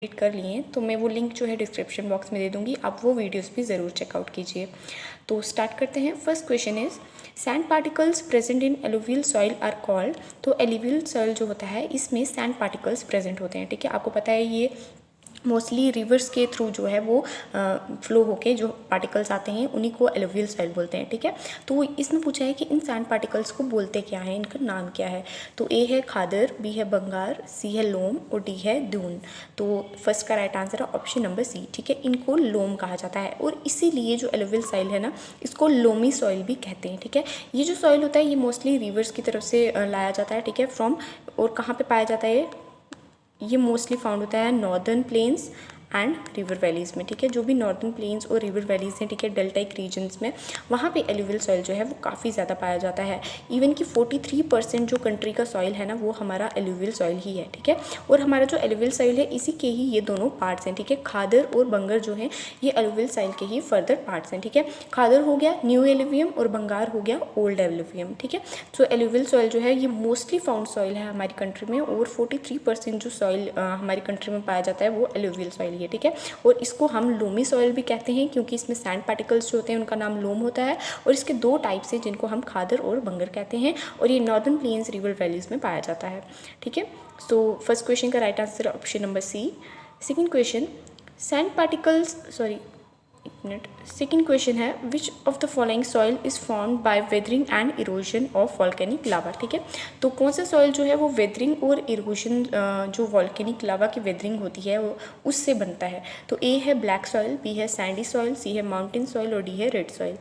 Complete कर लिए हैं तो मैं वो लिंक जो है डिस्क्रिप्शन बॉक्स में दे दूँगी, आप वो वीडियोस भी ज़रूर चेकआउट कीजिए। तो स्टार्ट करते हैं। First question is sand particles present in alluvial soil are called. तो एलुवियल सॉइल जो होता है इसमें सैंड पार्टिकल्स प्रेजेंट होते हैं, ठीक है। आपको पता है ये मोस्टली रिवर्स के थ्रू जो है वो फ्लो होके जो पार्टिकल्स आते हैं उन्हीं को एलुवियल सॉइल बोलते हैं, ठीक है। तो इसमें पूछा है कि इन सैंड पार्टिकल्स को बोलते क्या है, इनका नाम क्या है। तो ए है खादर, बी है बंगार, सी है लोम और डी है दून। तो फर्स्ट का राइट आंसर है ऑप्शन नंबर सी, ठीक है। इनको लोम कहा जाता है और इसीलिए जो एलुवियल सॉइल है ना इसको लोमी सॉइल भी कहते हैं, ठीक है। ये जो सॉइल होता है ये मोस्टली रिवर्स की तरफ से लाया जाता है, ठीक है, फ्रॉम। और कहाँ पे पाया जाता है ये मोस्टली फाउंड होता है northern plains and river valleys में, ठीक है। जो भी नॉर्दर्न प्लेन्स और रिवर वैलीज़ हैं, ठीक है, डेल्टाइक रीजन्स में, वहाँ पे एलुवियल सॉइल जो है वो काफ़ी ज़्यादा पाया जाता है। इवन कि 43% जो कंट्री का सॉइल है ना वो हमारा एलुवियल सॉइल ही है, ठीक है। और हमारा जो एलुवियल सॉइल है इसी के ही ये दोनों पार्ट्स हैं, ठीक है। खादर और बंगर जो हैं ये एलुवियल सॉइल के ही फर्दर पार्ट्स हैं, ठीक है। खादर हो गया न्यू एलुवियम और बंगार हो गया ओल्ड एलुवियम, ठीक है। तो एलुवियल सॉइल जो है ये मोस्टली फाउंड सॉइल है हमारी कंट्री में और 43% जो सॉइल हमारी कंट्री में पाया जाता है वो एलुवियल सॉइल है, ठीक है। और इसको हम लोमी सॉइल भी कहते हैं क्योंकि इसमें सैंड पार्टिकल्स जो होते हैं उनका नाम लोम होता है। और इसके दो टाइप्स हैं जिनको हम खादर और बंगर कहते हैं और ये नॉर्दर्न प्लेन्स रिवर वैलीज में पाया जाता है, ठीक है। सो फर्स्ट क्वेश्चन का right answer option number C. Second question sand particles second question है which of the following soil is formed by weathering and erosion of volcanic lava, ठीक है। तो कौन सा सॉइल जो है वो वेदरिंग और इरोजन जो वॉल्केनिक लावा की वेदरिंग होती है वो उससे बनता है। तो ए है ब्लैक सॉइल, बी है सैंडी सॉइल, सी है माउंटेन सॉइल और डी है रेड सॉइल।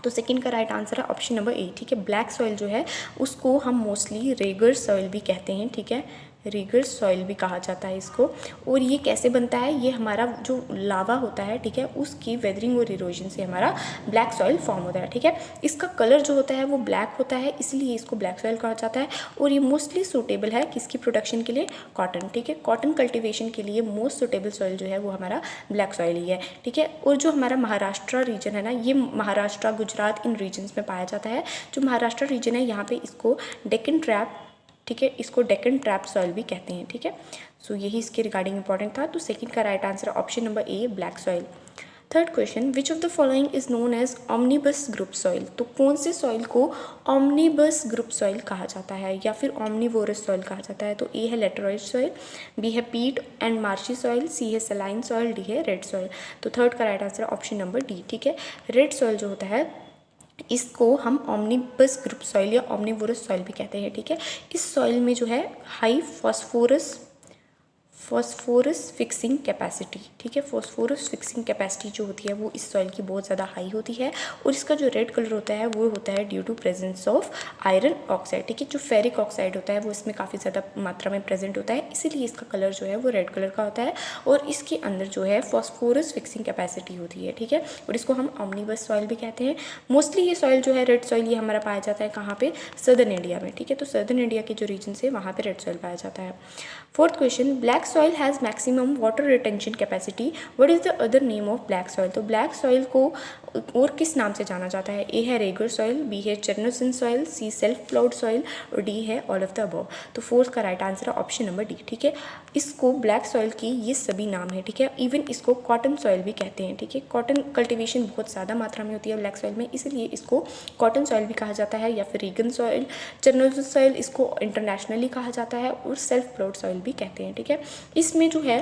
तो सेकंड का राइट आंसर है ऑप्शन नंबर ए, ठीक है। ब्लैक सॉइल जो है उसको हम मोस्टली रेगर सॉइल भी कहते हैं, ठीक है। रिगर सॉइल भी कहा जाता है इसको। और ये कैसे बनता है, ये हमारा जो लावा होता है, ठीक है, उसकी वेदरिंग और इरोजन से हमारा ब्लैक सॉइल फॉर्म होता है, ठीक है। इसका कलर जो होता है वो ब्लैक होता है इसलिए इसको ब्लैक सॉइल कहा जाता है। और ये मोस्टली सूटेबल है किसकी प्रोडक्शन के लिए, कॉटन, ठीक है। कॉटन कल्टिवेशन के लिए मोस्ट सूटेबल सॉइल जो है वो हमारा ब्लैक सॉइल ही है, ठीक है। और जो हमारा महाराष्ट्र रीजन है ना ये महाराष्ट्र गुजरात इन रीजन्स में पाया जाता है। जो महाराष्ट्र रीजन है यहाँ पे इसको डेक्कन ट्रैप, ठीक है, इसको डेक्कन ट्रैप सॉइल भी कहते हैं, ठीक है। सो यही इसके रिगार्डिंग इंपॉर्टेंट था। तो सेकंड का right answer option number A black soil. Third question which of the following is known as omnibus group soil. तो कौन से सॉइल को ऑमनीबस ग्रुप सॉइल कहा जाता है या फिर ऑमनीवोरस सॉइल कहा जाता है। तो ए है लेटराइट सॉइल, बी है पीट एंड मार्शी सॉइल, सी है सलाइन सॉइल, डी है रेड सॉइल। तो थर्ड का right answer option number D, ठीक है। रेड सॉइल जो होता है इसको हम ऑमनीबस ग्रुप सॉइल या ऑमनीवोरस सॉइल भी कहते हैं, ठीक है। इस सॉइल में जो है हाई फॉस्फोरस फिक्सिंग कैपेसिटी, ठीक है। फॉस्फोरस फिक्सिंग कैपेसिटी जो होती है वो इस सॉइल की बहुत ज़्यादा हाई होती है। और इसका जो रेड कलर होता है वो होता है due to presence of iron oxide, ठीक है। जो फेरिक ऑक्साइड होता है वो इसमें काफ़ी ज़्यादा मात्रा में प्रेजेंट होता है इसीलिए इसका कलर जो है वो रेड कलर का होता है। और इसके अंदर जो है फॉस्फोरस फिक्सिंग कैपेसिटी होती है, ठीक है। और इसको हम ऑमनीबस सॉइल भी कहते हैं। मोस्टली ये सॉइल जो है रेड सॉइल ये हमारा पाया जाता है कहाँ पे, सदर्न इंडिया में, ठीक है। तो सदर्न इंडिया के जो रीजन है वहाँ पे रेड सॉइल पाया जाता है। Fourth question black soil has maximum water retention capacity, what is the other name of black soil. तो ब्लैक सॉइल को और किस नाम से जाना जाता है। ए है रेगर सॉइल, बी है चेरनोसिन सॉइल, सी सेल्फ प्लाउड सॉइल और डी है ऑल ऑफ द अबव। तो फोर्थ का राइट आंसर है ऑप्शन नंबर डी, ठीक है। इसको ब्लैक सॉइल की ये सभी नाम है, ठीक है। इवन इसको कॉटन सॉइल भी कहते हैं, ठीक है। कॉटन कल्टिवेशन बहुत ज़्यादा मात्रा में होती है ब्लैक सॉइल में इसलिए इसको कॉटन सॉइल भी कहा जाता है या फिर रीगन सॉइल। चेरनोसिन सॉइल इसको इंटरनेशनली कहा जाता है और सेल्फ प्लाउड सॉइल भी कहते हैं, ठीक है। इसमें जो है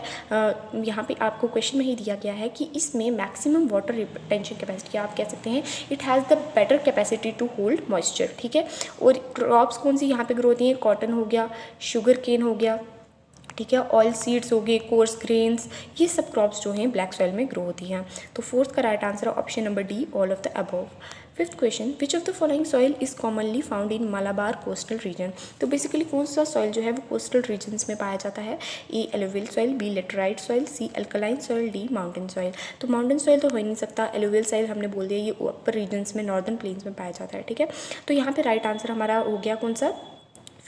यहाँ पे आपको क्वेश्चन में ही दिया गया है कि इसमें मैक्सिमम वाटर रिटेंशन कैपेसिटी, आप कह सकते हैं it has the better capacity to hold moisture, ठीक है। और क्रॉप्स कौन सी यहाँ पे ग्रो होती हैं, कॉटन हो गया, शुगर केन हो गया, ठीक है, ऑयल सीड्स हो गए, कोर्स ग्रेन्स, ये सब क्रॉप्स जो हैं ब्लैक सॉइल में ग्रो होती हैं। तो फोर्थ का राइट आंसर है option number D all of the above. Fifth question which of the following soil is commonly found in Malabar coastal region. तो बेसिकली कौन सा सॉइल जो है वो कोस्टल रीजन्स में पाया जाता है। A alluvial soil, B laterite soil, C alkaline soil, D mountain soil. तो माउंटेन सॉइल तो हो ही नहीं सकता, एलुवियल सॉइल हमने बोल दिया ये अपर रीजन्स में नॉर्दर्न प्लेन्स में पाया जाता है, ठीक है। तो यहाँ पे राइट आंसर हमारा हो गया कौन सा,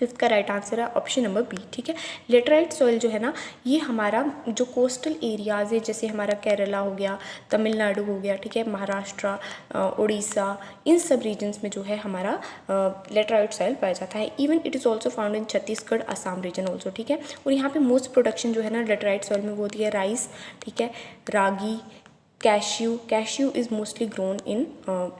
फिफ्थ का राइट आंसर है ऑप्शन नंबर बी। ठीक है, लेटराइट सॉइल जो है ना, ये हमारा जो कोस्टल एरियाज़ है, जैसे हमारा केरला हो गया, तमिलनाडु हो गया, ठीक है, महाराष्ट्र, उड़ीसा, इन सब रीजन्स में जो है हमारा लेटराइट सॉइल पाया जाता है। Even it is also found in Chhattisgarh, Assam region also. ठीक है, और यहाँ पे मोस्ट प्रोडक्शन जो है ना लेटराइट सॉइल में वो होती है राइस, ठीक है, ragi, cashew is mostly grown in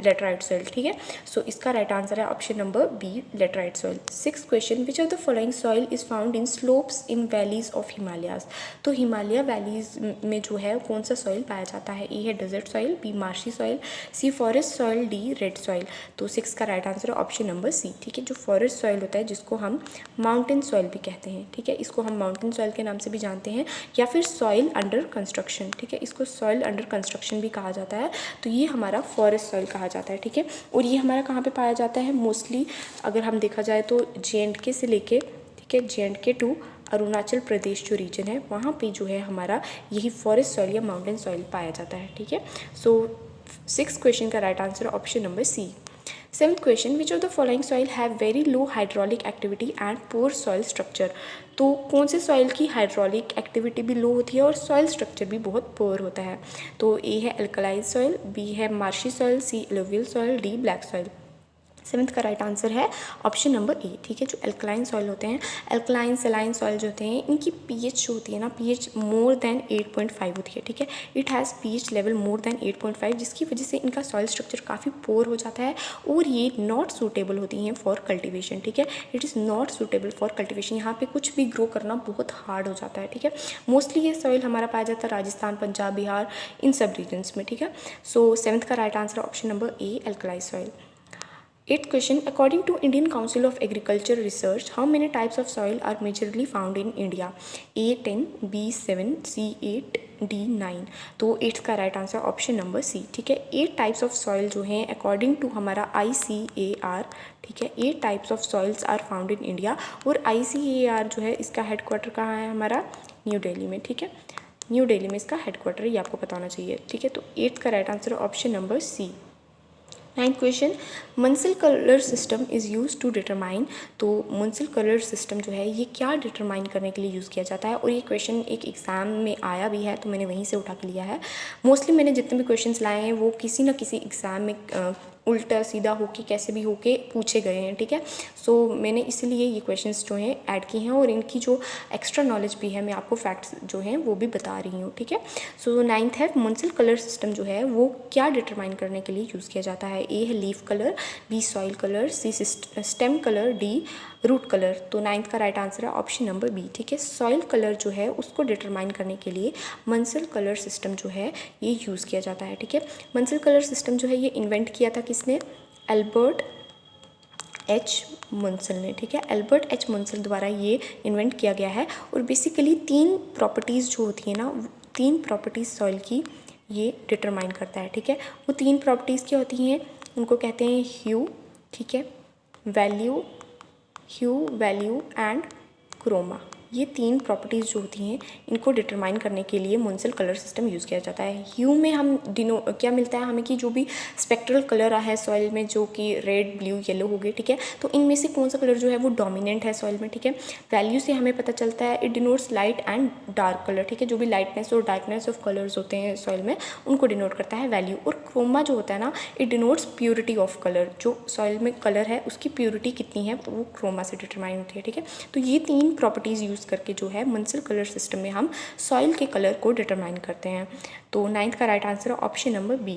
laterite soil. ठीक है, सो इसका राइट आंसर है option number B, laterite soil. Six question, which of the following soil is found in slopes in valleys of Himalayas. तो हिमालय वैलीज में जो है कौन सा सॉइल पाया जाता है? ए है desert soil, B marshy soil, C forest soil, D red soil. तो सिक्स का राइट आंसर है ऑप्शन नंबर सी। ठीक है, जो फॉरेस्ट सॉइल होता है जिसको हम माउंटेन सॉइल भी कहते हैं, ठीक है, इसको हम माउंटेन सॉइल के नाम से भी जानते हैं, या फिर सॉइल अंडर कंस्ट्रक्शन। ठीक है, इसको सॉइल अंडर कंस्ट्रक्शन भी कहा जाता है। तो ये हमारा फॉरेस्ट सॉइल कहा जाता है। ठीक है, और ये हमारा कहाँ पे पाया जाता है? मोस्टली अगर हम देखा जाए तो J&K से लेके, ठीक है, J&K टू अरुणाचल प्रदेश जो रीजन है वहाँ पे जो है हमारा यही फॉरेस्ट सॉइल या माउंटेन सॉइल पाया जाता है। ठीक है, सो सिक्स क्वेश्चन का right answer option number C. Seventh question, which of the following soil have very low hydraulic activity and poor soil structure. तो कौन से सॉइल की हाइड्रोलिक एक्टिविटी भी लो होती है और सॉइल स्ट्रक्चर भी बहुत पुअर होता है? तो ए है अल्कलाइन सॉइल, बी है marshy soil, C alluvial soil, D black soil. Seventh का राइट आंसर है ऑप्शन नंबर ए। ठीक है, जो अल्कलाइन सॉइल होते हैं, अल्कलाइन सलाइन सॉइल जो होते हैं, इनकी पीएच जो होती है ना, पीएच मोर देन 8.5 होती है। ठीक है, it has pH level more than 8.5, जिसकी वजह से इनका सॉइल स्ट्रक्चर काफ़ी पोर हो जाता है और ये नॉट सूटेबल होती हैं फॉर कल्टिवेशन। ठीक है, it is not suitable for cultivation, यहाँ पे कुछ भी ग्रो करना बहुत हार्ड हो जाता है। ठीक है, मोस्टली ये सॉइल हमारा पाया जाता है राजस्थान, पंजाब, बिहार, इन सब रीजन्स में। ठीक है, सो सेवन्थ का right answer option number A, alkaline soil. Eighth question, according to Indian Council of Agriculture Research, how many types of soil are majorly found in India? A 10, B 7, C 8, D 9। तो 8th का right answer option number C. ठीक है, 8 types of soil जो हैं according to हमारा ICAR, ठीक है, 8 types of soils are found in India. और ICAR जो है इसका हेडक्वार्टर कहाँ है? हमारा न्यू दिल्ली में। ठीक है, न्यू दिल्ली में इसका हेडक्वार्टर, ये आपको पता होना चाहिए। ठीक है, तो 8th का right answer option number C. Ninth question, Munsell colour system is use to determine. तो मुंसिल कलर सिस्टम जो है ये क्या डिटरमाइन करने के लिए यूज़ किया जाता है? और ये क्वेश्चन एक एग्ज़ाम में आया भी है, तो मैंने वहीं से उठा के लिया है। मोस्टली मैंने जितने भी क्वेश्चंस लाए हैं वो किसी न किसी एग्ज़ाम में उल्टा सीधा होके कैसे भी होके पूछे गए हैं। ठीक है, सो मैंने इसीलिए ये क्वेश्चंस जो हैं ऐड किए हैं और इनकी जो एक्स्ट्रा नॉलेज भी है मैं आपको फैक्ट्स जो हैं वो भी बता रही हूँ। ठीक है, सो नाइन्थ है, मुंसिल कलर सिस्टम जो है वो क्या डिटरमाइन करने के लिए यूज़ किया जाता है? ए है leaf colour, B soil colour, C stem colour, D root colour. तो नाइन्थ का राइट आंसर है ऑप्शन नंबर बी। ठीक है, सॉइल कलर जो है उसको डिटरमाइन करने के लिए मुंसिल कलर सिस्टम जो है ये यूज़ किया जाता है। ठीक है, मुंसिल कलर सिस्टम जो है ये इन्वेंट किया था किसने? एल्बर्ट एच मुंसिल ने। ठीक है, एल्बर्ट एच मुंसिल द्वारा ये इन्वेंट किया गया है। और बेसिकली 3 प्रॉपर्टीज़ जो होती है ना, 3 प्रॉपर्टीज़ सॉइल की ये डिटरमाइन करता है। ठीक है, वो 3 प्रॉपर्टीज़ क्या होती हैं? उनको कहते हैं ह्यू, ठीक है, वैल्यू एंड क्रोमा। ये 3 प्रॉपर्टीज़ जो होती हैं इनको डिटरमाइन करने के लिए मुंसिल कलर सिस्टम यूज़ किया जाता है। ह्यू में हम क्या मिलता है हमें कि जो भी स्पेक्ट्रल कलर है सॉइल में, जो कि रेड, ब्लू, येलो हो गए। ठीक है, तो इनमें से कौन सा कलर जो है वो डोमिनेंट है सॉइल में। ठीक है, वैल्यू से हमें पता चलता है it denotes light and dark colour. ठीक है, जो भी लाइटनेस और डार्कनेस ऑफ कलर्स होते हैं सॉइल में उनको डिनोट करता है वैल्यू। और क्रोमा जो होता है ना, it denotes purity of colour, जो सॉइल में कलर है उसकी प्योरिटी कितनी है वो क्रोमा से डिटरमाइन होती है। ठीक है, तो ये 3 प्रॉपर्टीज़ यूज़ करके जो है मुंसिल कलर सिस्टम में हम सॉइल के कलर को डिटरमाइन करते हैं। तो नाइन्थ का राइट आंसर है option number B.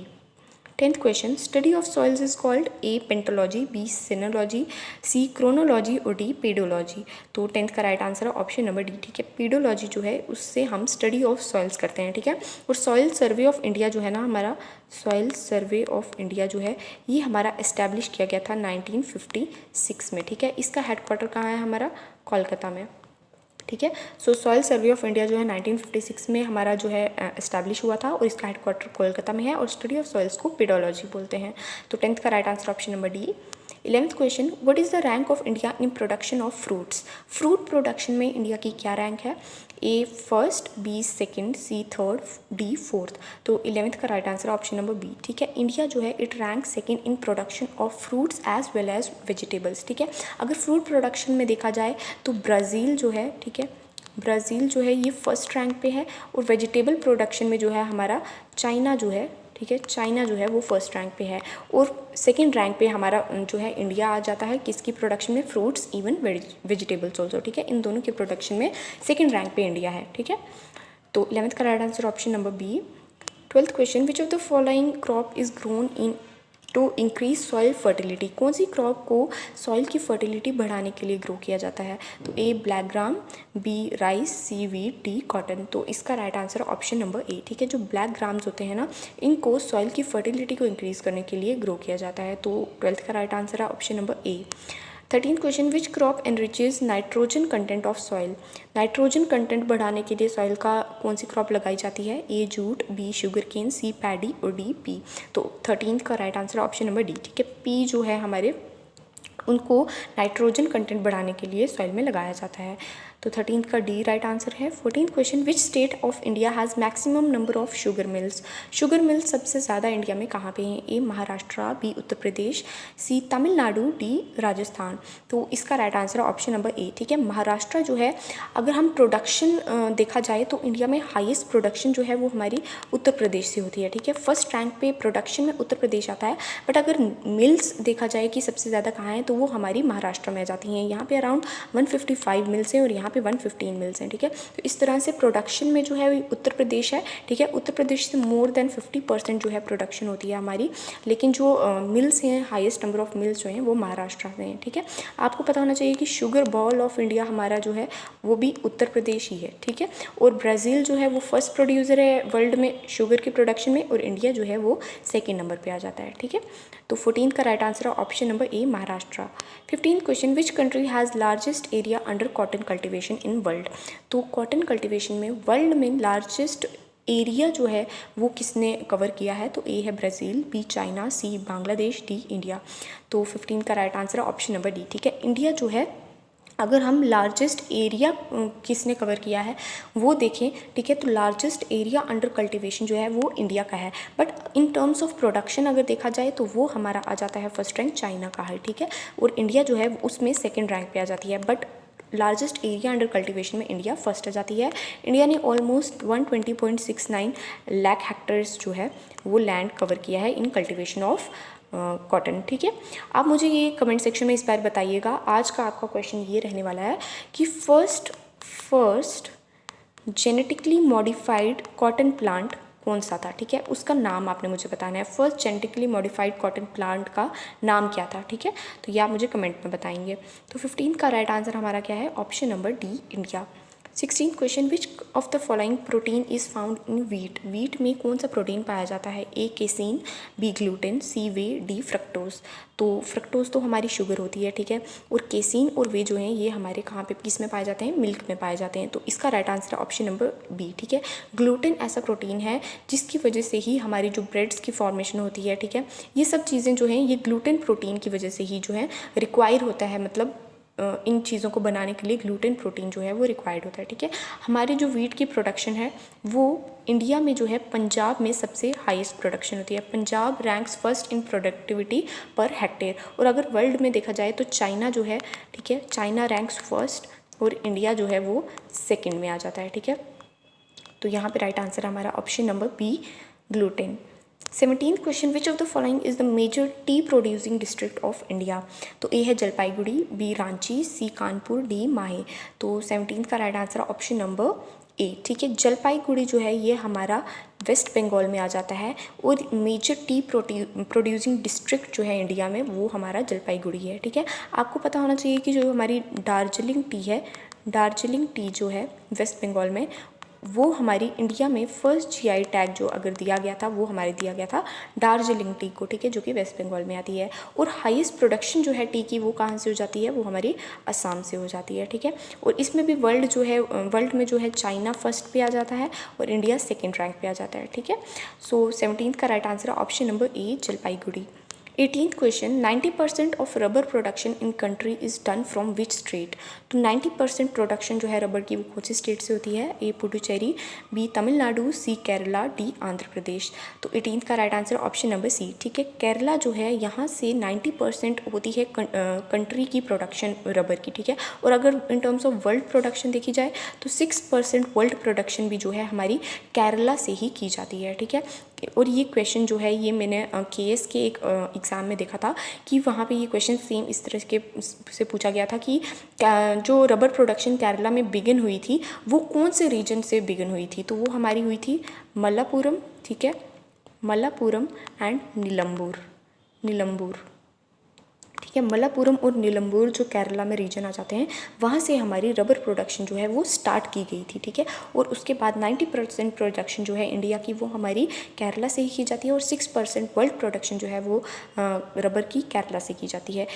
10th question, study of soils is called A pentology, B sinology, C chronology और डी पेडोलॉजी। तो 10th का राइट आंसर है ऑप्शन नंबर डी। ठीक है, पेडोलॉजी जो है उससे हम स्टडी ऑफ सॉइल्स करते हैं। ठीक है, और सॉइल सर्वे ऑफ इंडिया जो है ना, हमारा सॉइल सर्वे ऑफ इंडिया जो है ये हमारा इस्टेब्लिश किया गया था 1956 में। ठीक है, इसका हेडक्वार्टर कहाँ है? हमारा कोलकाता में। ठीक है, सो सॉइल सर्वे ऑफ इंडिया जो है 1956 में हमारा जो है इस्टेब्लिश हुआ था और इसका हेडक्वार्टर कोलकाता में है। और स्टडी ऑफ सॉइल्स को पेडोलॉजी बोलते हैं। तो 10th का right answer option number D. 11th question, what is the rank of India in production of fruits? Fruit production में इंडिया की क्या रैंक है? A first, B second, C third, D fourth. तो 11th का right answer option number B. ठीक है, India जो है it rank second in production of fruits as well as vegetables. ठीक है, अगर फ्रूट प्रोडक्शन में देखा जाए तो ब्राज़ील जो है, ठीक है, ब्राज़ील जो है ये फर्स्ट रैंक पे है, और वेजिटेबल प्रोडक्शन में जो है हमारा चाइना जो है, ठीक है, चाइना जो है वो फर्स्ट रैंक पे है, और सेकंड रैंक पे हमारा जो है इंडिया आ जाता है किसकी प्रोडक्शन में? Fruits even vegetables also. ठीक है, इन दोनों के प्रोडक्शन में सेकंड रैंक पे इंडिया है। ठीक है, तो 11th का right answer option number B. 12th question, which of the following crop is grown in to increase soil fertility? कौन सी क्रॉप को सॉइल की फर्टिलिटी बढ़ाने के लिए ग्रो किया जाता है? तो A black gram, B rice, C wheat, D cotton. तो इसका right answer option number A. ठीक है, जो ब्लैक ग्राम्स होते हैं ना, इनको सॉइल की फर्टिलिटी को इंक्रीज करने के लिए ग्रो किया जाता है। तो 12th का राइट आंसर है option number A. 13th question, which crop enriches nitrogen content of soil? Nitrogen content बढ़ाने के लिए सॉइल का कौन सी क्रॉप लगाई जाती है? ए जूट, बी शुगर केन, सी पैडी और डी पी। तो 13th का right answer option number D. ठीक है, पी जो है हमारे उनको नाइट्रोजन कंटेंट बढ़ाने के लिए सॉइल में लगाया जाता है। तो 13th का डी राइट आंसर है। 14th question, which state of India has maximum number of sugar mills? Sugar mills सबसे ज़्यादा इंडिया में कहाँ पे हैं? ए महाराष्ट्र, बी उत्तर प्रदेश, सी तमिलनाडु, डी राजस्थान। तो इसका राइट आंसर है ऑप्शन नंबर ए। ठीक है, महाराष्ट्र जो है, अगर हम प्रोडक्शन देखा जाए तो इंडिया में हाईएस्ट प्रोडक्शन जो है वो हमारी उत्तर प्रदेश से होती है। ठीक है, फर्स्ट रैंक पे प्रोडक्शन में उत्तर प्रदेश आता है, बट अगर मिल्स देखा जाए कि सबसे ज़्यादा कहाँ हैं तो वो हमारी महाराष्ट्र में आ जाती हैं। यहाँ पे अराउंड 155 मिल्स हैं और यहाँ पे 115 मिल्स हैं। ठीक है, तो इस तरह से प्रोडक्शन में जो है उत्तर प्रदेश है। ठीक है, उत्तर प्रदेश से मोर देन 50% जो है प्रोडक्शन होती है हमारी, लेकिन जो मिल्स हैं, हाईएस्ट नंबर ऑफ मिल्स जो हैं वो महाराष्ट्र में हैं। ठीक है, आपको पता होना चाहिए कि शुगर बॉल ऑफ इंडिया हमारा जो है वो भी उत्तर प्रदेश ही है। ठीक है, और ब्राज़ील जो है वो फर्स्ट प्रोड्यूसर है वर्ल्ड में शुगर के प्रोडक्शन में, और इंडिया जो है वो सेकेंड नंबर पर आ जाता है। ठीक है, तो 14th का राइट आंसर है option number A Maharashtra. 15th question, which country has largest area under cotton cultivation in world? तो कॉटन कल्टिवेशन में वर्ल्ड में लार्जेस्ट एरिया जो है वो किसने कवर किया है? तो ए है ब्राज़ील, बी चाइना, सी बांग्लादेश, डी इंडिया। तो 15 का राइट आंसर है ऑप्शन नंबर डी। ठीक है, इंडिया जो है, अगर हम लार्जेस्ट एरिया किसने कवर किया है वो देखें, ठीक है, तो लार्जेस्ट एरिया अंडर कल्टीवेशन जो है वो इंडिया का है, but in terms of production अगर देखा जाए तो वो हमारा आ जाता है फर्स्ट रैंक चाइना का है। ठीक है, और इंडिया जो है उसमें सेकंड रैंक पे आ जाती है, but largest area under cultivation में इंडिया फर्स्ट आ जाती है। इंडिया ने ऑलमोस्ट 120.69 लाख हेक्टर्स जो है वो लैंड कवर किया है इन कल्टीवेशन ऑफ कॉटन। ठीक है, आप मुझे ये कमेंट सेक्शन में इस बार बताइएगा। आज का आपका क्वेश्चन ये रहने वाला है कि first genetically modified cotton plant कौन सा था? ठीक है, उसका नाम आपने मुझे बताना है। First genetically modified cotton plant का नाम क्या था? ठीक है, तो ये आप मुझे कमेंट में बताएंगे। तो 15th का राइट आंसर हमारा क्या है? Option number D India. 16th question, which of the following protein is found in wheat? Wheat में कौन सा प्रोटीन पाया जाता है? ए केसीन, बी ग्लूटेन, सी वे, डी फ्रक्टोज। तो फ्रक्टोज तो हमारी शुगर होती है। ठीक है, और केसीन और वे जो हैं ये हमारे कहाँ पे किस में पाए जाते हैं? मिल्क में पाए जाते हैं। तो इसका राइट आंसर है ऑप्शन नंबर बी। ठीक है, ग्लूटेन ऐसा प्रोटीन है जिसकी वजह से ही हमारी जो ब्रेड्स की फॉर्मेशन होती है, ठीक है, ये सब चीज़ें जो हैं ये ग्लूटेन प्रोटीन की वजह से ही जो है रिक्वायर होता है, मतलब इन चीज़ों को बनाने के लिए ग्लूटेन प्रोटीन जो है वो रिक्वायर्ड होता है। ठीक है, हमारी जो वीट की प्रोडक्शन है वो इंडिया में जो है पंजाब में सबसे हाईएस्ट प्रोडक्शन होती है। पंजाब रैंक्स फर्स्ट इन प्रोडक्टिविटी पर हेक्टेयर। और अगर वर्ल्ड में देखा जाए तो चाइना जो है, ठीक है, चाइना रैंक्स फर्स्ट और इंडिया जो है वो सेकेंड में आ जाता है। ठीक है, तो यहाँ पे राइट आंसर हमारा option number B gluten. 17th question, which of the following is the major tea producing district of India? तो ए है Jalpaiguri, B Ranchi, C Kanpur, D Mahe. तो 17th का right answer option number A. ठीक है, जलपाईगुड़ी जो है ये हमारा वेस्ट बंगाल में आ जाता है, और मेजर टी प्रोड्यूसिंग डिस्ट्रिक्ट जो है इंडिया में वो हमारा जलपाईगुड़ी है। ठीक है, आपको पता होना चाहिए कि जो हमारी दार्जिलिंग टी है, दार्जिलिंग टी जो है वेस्ट बंगाल में, वो हमारी इंडिया में फर्स्ट जीआई टैग जो अगर दिया गया था वो हमारे दिया गया था दार्जिलिंग टी को। ठीक है, जो कि वेस्ट बंगाल में आती है। और हाईएस्ट प्रोडक्शन जो है टी की वो कहाँ से हो जाती है? वो हमारी असम से हो जाती है। ठीक है, और इसमें भी वर्ल्ड में जो है चाइना फर्स्ट पे आ जाता है और इंडिया सेकेंड रैंक पे आ जाता है। ठीक है, सो 17th का राइट आंसर है option number A Jalpaiguri. 18th question 90% of rubber production in country is done from which state. तो 90% प्रोडक्शन जो है रबर की वो कौन सी स्टेट से होती है? A Puducherry, B Tamil Nadu, C Kerala, D Andhra Pradesh. तो 18th का right answer option number C, ठीक है। केरला जो है यहाँ से 90% होती है कंट्री की प्रोडक्शन रबर की, ठीक है। और अगर इन टर्म्स ऑफ वर्ल्ड प्रोडक्शन देखी जाए तो 6% वर्ल्ड प्रोडक्शन भी जो है हमारी केरला से ही की जाती है, ठीक है। और ये क्वेश्चन जो है ये मैंने केएस के एक एग्ज़ाम में देखा था कि वहाँ पे ये क्वेश्चन सेम इस तरह के से पूछा गया था कि जो रबर प्रोडक्शन केरला में बिगिन हुई थी वो कौन से रीजन से बिगिन हुई थी। तो वो हमारी हुई थी मल्लापुरम, ठीक है, मल्लापुरम एंड नीलम्बूर, ठीक है। मल्लापुरम और नीलम्बूर जो केरला में रीजन आ जाते हैं वहाँ से हमारी रबर प्रोडक्शन जो है वो स्टार्ट की गई थी, ठीक है। और उसके बाद 90% प्रोडक्शन जो है इंडिया की वो हमारी केरला से ही की जाती है और 6% वर्ल्ड प्रोडक्शन जो है वो रबर की केरला से की जाती है।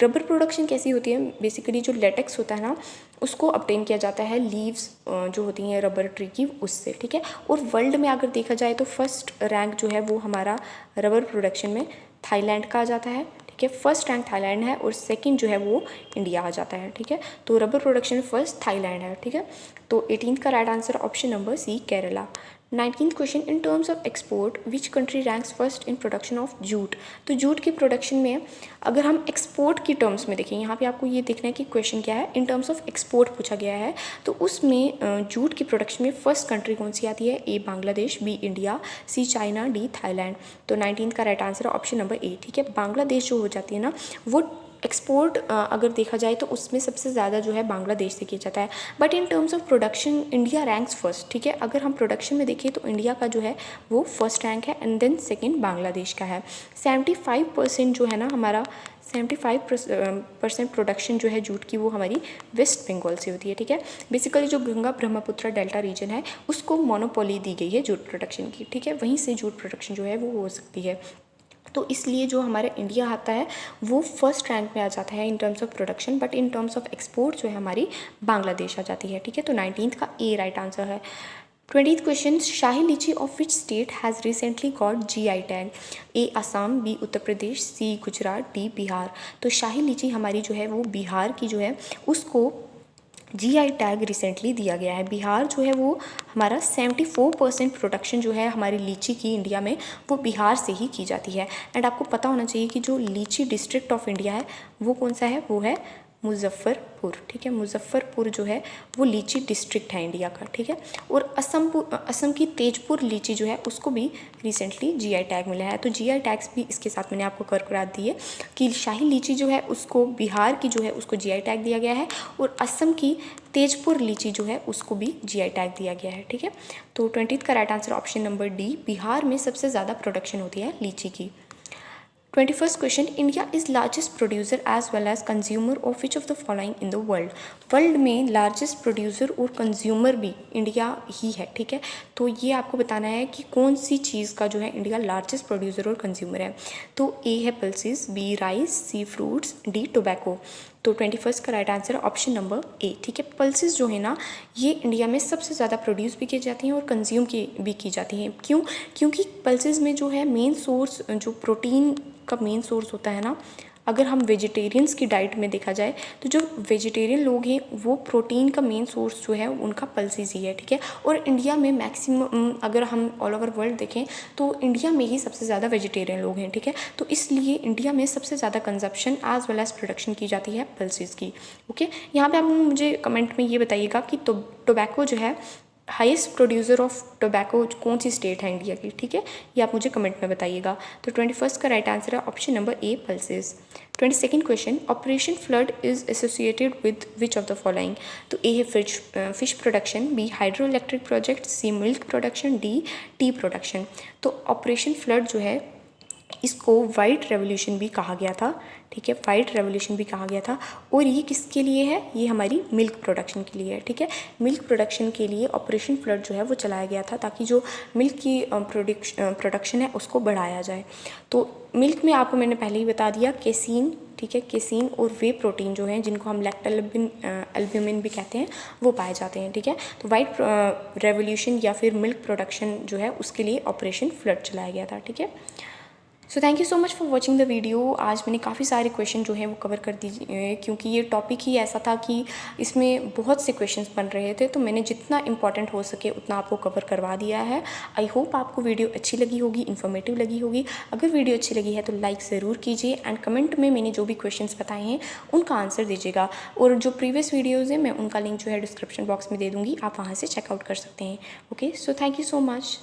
रबर प्रोडक्शन कैसी होती है? बेसिकली जो लेटेक्स होता है ना उसको ऑब्टेन किया जाता है लीव्स जो होती हैं रबर ट्री की उससे, ठीक है। और वर्ल्ड में अगर देखा जाए तो फर्स्ट रैंक जो है वो हमारा रबर प्रोडक्शन में थाईलैंड का आ जाता है, ठीक है। फर्स्ट रैंक थाईलैंड है और सेकंड जो है वो इंडिया आ जाता है, ठीक है। तो रबर प्रोडक्शन फर्स्ट थाईलैंड है, ठीक है। तो 18th का right answer option number C Kerala. 19th question in terms of export which country ranks first in production of jute. तो जूट की प्रोडक्शन में अगर हम एक्सपोर्ट की टर्म्स में देखें, यहाँ पे आपको ये देखना है कि क्वेश्चन क्या है, इन टर्म्स ऑफ एक्सपोर्ट पूछा गया है। तो उसमें जूट की प्रोडक्शन में फर्स्ट कंट्री कौन सी आती है? ए बांग्लादेश, बी इंडिया, सी चाइना, डी थाईलैंड। तो 19th का right answer option number A, ठीक है। बांग्लादेश जो हो जाती है ना वो एक्सपोर्ट अगर देखा जाए तो उसमें सबसे ज़्यादा जो है बांग्लादेश से किया जाता है। But in terms of production India ranks first, ठीक है। अगर हम प्रोडक्शन में देखें तो इंडिया का जो है वो फर्स्ट रैंक है एंड देन सेकंड बांग्लादेश का है। 75% जो है ना हमारा 75% प्रोडक्शन जो है जूट की वो हमारी वेस्ट बंगाल से होती है, ठीक है। बेसिकली जो गंगा ब्रह्मपुत्र डेल्टा रीजन है उसको मोनोपोली दी गई है जूट प्रोडक्शन की, ठीक है। वहीं से जूट प्रोडक्शन जो है वो हो सकती है। तो इसलिए जो हमारा इंडिया आता है वो फर्स्ट रैंक में आ जाता है इन terms of production, but in terms of export जो है हमारी बांग्लादेश आ जाती है, ठीक है। तो 19th का ए राइट आंसर है। 20th question Shahi litchi of which state has recently got GI tag. A Assam, B Uttar Pradesh, C Gujarat, D Bihar. तो शाही लीची हमारी जो है वो बिहार की जो है उसको GI टैग रिसेंटली दिया गया है। बिहार जो है वो हमारा 74% प्रोडक्शन जो है हमारी लीची की इंडिया में वो बिहार से ही की जाती है। एंड आपको पता होना चाहिए कि जो लीची डिस्ट्रिक्ट ऑफ इंडिया है वो कौन सा है? वो है मुजफ्फरपुर, ठीक है। मुजफ्फरपुर जो है वो लीची डिस्ट्रिक्ट है इंडिया का, ठीक है। और असम की तेजपुर लीची जो है उसको भी रिसेंटली GI टैग मिला है। तो GI टैग्स भी इसके साथ मैंने आपको करकरा दी है कि शाही लीची जो है उसको बिहार की जो है उसको GI टैग दिया गया है और असम की तेजपुर लीची जो है उसको भी GI टैग दिया गया है, ठीक है। तो 20th का right answer option number D, Bihar में सबसे ज़्यादा प्रोडक्शन होती है लीची की। 21st question India is largest producer as well as consumer of which of the following in the world. World में लार्जेस्ट प्रोड्यूसर और कंज्यूमर भी इंडिया ही है, ठीक है। तो ये आपको बताना है कि कौन सी चीज़ का जो है इंडिया लार्जेस्ट प्रोड्यूसर और कंज्यूमर है। तो ए है पल्सेस, बी राइस, सी फ्रूट्स, डी टोबैको। तो 21st का right answer option number A, ठीक है। पल्सेस जो है ना ये इंडिया में सबसे ज़्यादा प्रोड्यूस भी की जाती हैं और कंज्यूम भी की जाती हैं। क्यों? क्योंकि पल्सेस में जो है मेन सोर्स जो प्रोटीन का मेन सोर्स होता है ना, अगर हम वेजिटेरियंस की डाइट में देखा जाए तो जो वेजिटेरियन लोग हैं वो प्रोटीन का मेन सोर्स जो है उनका पल्सेस ही है, ठीक है। और इंडिया में मैक्सिमम अगर हम ऑल ओवर वर्ल्ड देखें तो इंडिया में ही सबसे ज़्यादा वेजिटेरियन लोग हैं, ठीक है। तो इसलिए इंडिया में सबसे ज़्यादा consumption as well as production की जाती है पल्सेस की, ओके। यहाँ पे आप मुझे कमेंट में ये बताइएगा कि टोबैको जो है हाईएस्ट प्रोड्यूसर ऑफ टोबैको कौन सी स्टेट है इंडिया की, ठीक है। ये आप मुझे कमेंट में बताइएगा। तो 21st का राइट आंसर है option number A pulses. 22nd question operation flood is associated with which of the following. तो ए है fish production, B hydro electric project, C milk production, D tea production. तो operation flood जो है इसको white revolution भी कहा गया था, ठीक है। वाइट रेवोल्यूशन भी कहा गया था और ये किसके लिए है? ये हमारी मिल्क प्रोडक्शन के लिए है, ठीक है। मिल्क प्रोडक्शन के लिए ऑपरेशन फ्लड जो है वो चलाया गया था ताकि जो मिल्क की प्रोडक्शन है उसको बढ़ाया जाए। तो मिल्क में आपको मैंने पहले ही बता दिया केसीन, ठीक है। केसीन और वे प्रोटीन जो हैं जिनको हम लैक्टोएल्ब्यूमिन एल्ब्यूमिन भी कहते हैं वो पाए जाते हैं, ठीक है। तो वाइट रेवोल्यूशन या फिर मिल्क प्रोडक्शन जो है उसके लिए ऑपरेशन फ्लड चलाया गया था, ठीक है। So thank you so much for watching the video. आज मैंने काफ़ी सारे क्वेश्चन जो हैं वो कवर कर दिए, क्योंकि ये टॉपिक ही ऐसा था कि इसमें बहुत से क्वेश्चंस बन रहे थे, तो मैंने जितना इंपॉर्टेंट हो सके उतना आपको कवर करवा दिया है। आई होप आपको वीडियो अच्छी लगी होगी, इन्फॉर्मेटिव लगी होगी। अगर वीडियो अच्छी लगी है तो लाइक ज़रूर कीजिए एंड कमेंट में मैंने जो भी क्वेश्चंस बताए हैं उनका आंसर दीजिएगा। और जो प्रीवियस वीडियोज़ हैं मैं उनका लिंक जो है डिस्क्रिप्शन बॉक्स में दे दूँगी, आप वहाँ से चेकआउट कर सकते हैं। Okay, so thank you so much.